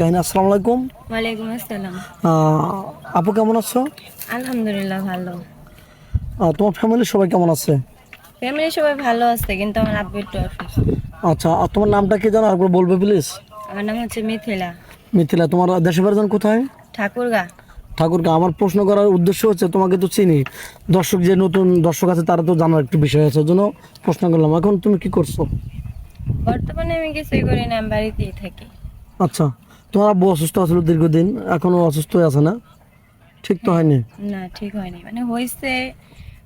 কাহিনী। আসসালামু আলাইকুম। ওয়ালাইকুম আসসালাম। আপু কেমন আছো? আলহামদুলিল্লাহ ভালো। তোমার ফ্যামিলির সবাই কেমন আছে? ফ্যামিলি সবাই ভালো আছে, কিন্তু আমার আব্বু একটু অসুস্থ। আচ্ছা, আর তোমার নামটা কি জানো, একবার বলবে প্লিজ? আমার নাম হচ্ছে মিথিলা। মিথিলা। তোমার দেশের বাড়ি কোথায়? ঠাকুরগা। ঠাকুরগাঁও। আমার প্রশ্ন করার উদ্দেশ্য হচ্ছে, তোমাকে তো চিনি, দর্শক যে নতুন দর্শক আছে তারা তো জানার একটু বিষয় আছে, ওই জন্য প্রশ্ন করলাম। এখন তুমি কি করছো? বর্তমানে আমি কিছুই করি না, আমি বাড়িতেই থাকি। আচ্ছা, তোমার আব্বু অসুস্থ আছিল দীর্ঘদিন, এখনো অসুস্থ হয়ে আছে না? ঠিক তো হ্যাঁ। হয়নি? না, ঠিক হয়নি, মানে হয়েছে,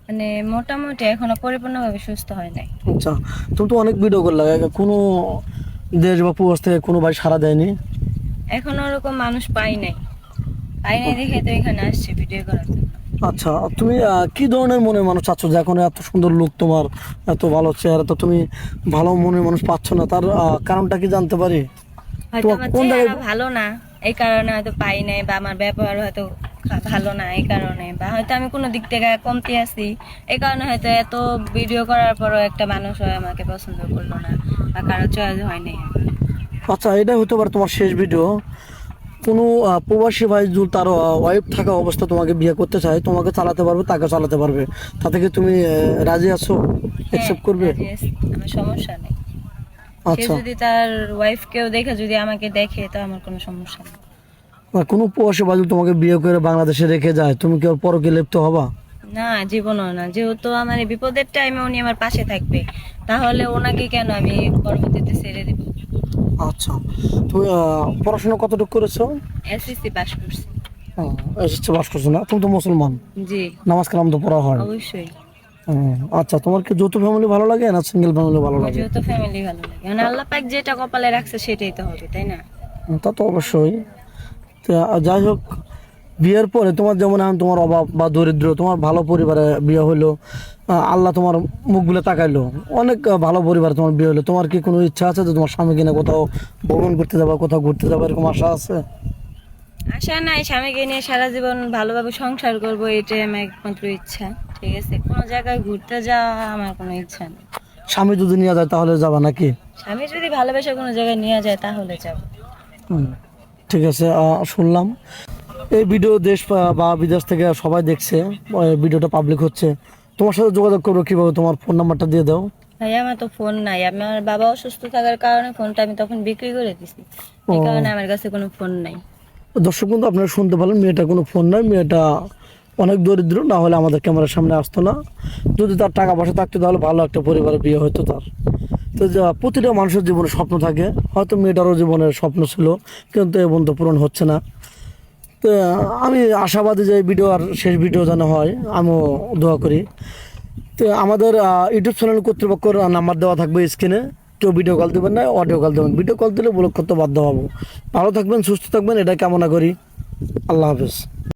মানে মোটামুটি এখনো পরিপূর্ণভাবে সুস্থ হয় নাই। আচ্ছা, তুমি তো অনেক ভিডিও করলে, কোনো দেশ বা প্রবাস থেকে কোনো ভাই সাড়া দেয়নি? এখনো ওরকম মানুষ পাই নাই দেখে তো এখানে আসছে ভিডিও করার জন্য। আচ্ছা, তুমি কি ধরনের মনের মানুষ চাচ্ছ, যে এখন এত সুন্দর লোক তোমার, এত ভালো চেহারা, তো তুমি ভালো মনের মানুষ পাচ্ছ না, তার কারণটা কি জানতে পারি? হয়তো তোমার আমার কোন চেহারা জায়গায়? ভালো না, এই কারণে হয়তো পাই নাই, বা আমার ব্যবহার হয়তো ভালো না এই কারণে, বা হয়তো আমি কোনো দিক থেকে কমতি আছি এই কারণে হয়তো এত ভিডিও করার পরও একটা মানুষ হয় আমাকে পছন্দ করলো না, বা কারো চয়েস হয় নাই। আচ্ছা, এটা হতে পারে তোমার শেষ ভিডিও। কোনো প্রবাসী ভাই যদি তার ওয়াইফ থাকা অবস্থা তোমাকে বিয়ে করতে চায়, তোমাকে চালাতে পারবে, তাকে চালাতে পারবে, তাতে কি তুমি রাজি আছো? হ্যাঁ, অ্যাকসেপ্ট করবে? রাজি আছি, আমার সমস্যা নেই। সে আচ্ছা, যদি তার ওয়াইফকেও দেখে, যদি আমাকে দেখে, তো আমার কোনো সমস্যা নেই। কোনো প্রবাসী ভাই যদি তোমাকে বিয়ে করে বাংলাদেশে রেখে যায়, তুমি কি ওর পরকে লিপ্ত হবা? না, জীবনও না। যেহেতু আমার এই বিপদের টাইমে উনি আমার পাশে থাকবে, তাহলে ওনাকে কেন আমি পরবর্তীতে ছেড়ে দিব। আচ্ছা, তুমি পড়াশোনা কতটুকু করেছো? এসএসসি পাস করছি। এসেছে, বাস করছো না? তুমি তো মুসলমান, জি, নামাজ কালাম তো পড়া হয়। অবশ্যই। আচ্ছা, তোমার কি যৌথ ফ্যামিলি ভালো লাগে না সিঙ্গেল ফ্যামিলি ভালো আমার লাগে? যেহেতু ফ্যামিলি ভালো লাগে, মানে আল্লাহ পাক যেটা কপালে রাখছে সেটাই তো হবে, তাই না? তা তো অবশ্যই। তো যাই হোক, বিয়ের পরে তোমার যেমন এখন তোমার অভাব বা দরিদ্র, তোমার ভালো পরিবারে বিয়ে হইলো, আল্লাহ তোমার মুখগুলো তাকাইলো, অনেক ভালো পরিবারে তোমার বিয়ে হলো, তোমার কি কোনো ইচ্ছা আছে যে তোমার স্বামী কিনা কোথাও ভ্রমণ করতে যাবা, কোথাও ঘুরতে যাবা, এরকম আশা আছে? আশা নাই, স্বামীকে নিয়ে সারা জীবন ভালোভাবে সংসার করবো, এটাই আমার একমাত্র ইচ্ছা। ঠিক আছে, কোনো জায়গায় ঘুরতে যাওয়া আমার কোনো ইচ্ছা নেই। স্বামী যদি নিয়ে যায় তাহলে যাবা নাকি? স্বামী যদি ভালোবেসে কোনো জায়গায় নিয়ে যায় তাহলে যাব। হুম, ঠিক আছে। শুনলাম এই ভিডিও দেশ বা বিদেশ থেকে সবাই দেখছে, ভিডিওটা পাবলিক হচ্ছে, তোমার সাথে যোগাযোগ করবো কিভাবে? তোমার ফোন নাম্বারটা দিয়ে দাও। ভাই, আমার তো ফোন নাই, আমার বাবা অসুস্থ থাকার কারণে ফোনটা আমি তখন বিক্রি করে দিছি, এই কারণে আমার কাছে কোনো ফোন নাই। দর্শক কিন্তু আপনারা শুনতে পারলেন, মেয়েটা কোনো ফোন নাই, মেয়েটা অনেক দরিদ্র, না হলে আমাদের ক্যামেরার সামনে আসতো না। যদি তার টাকা পয়সা থাকতো তাহলে ভালো একটা পরিবারে বিয়ে হতো তার। তো যা প্রতিটা মানুষের জীবনে স্বপ্ন থাকে, হয়তো মেয়েটারও জীবনের স্বপ্ন ছিল, কিন্তু এ পর্যন্ত পূরণ হচ্ছে না। তো আমি আশাবাদী যে এই ভিডিও আর শেষ ভিডিও যেন হয়, আমিও দোয়া করি। তো আমাদের ইউটিউব চ্যানেল কর্তৃপক্ষের নাম্বার দেওয়া থাকবে স্ক্রিনে, কেউ ভিডিও কল দেবেন না, অডিও কল দেবেন। ভিডিও কল দিলে ব্লক করতে বাধ্য হবো। ভালো থাকবেন, সুস্থ থাকবেন, এটা কামনা করি। আল্লাহ হাফেজ।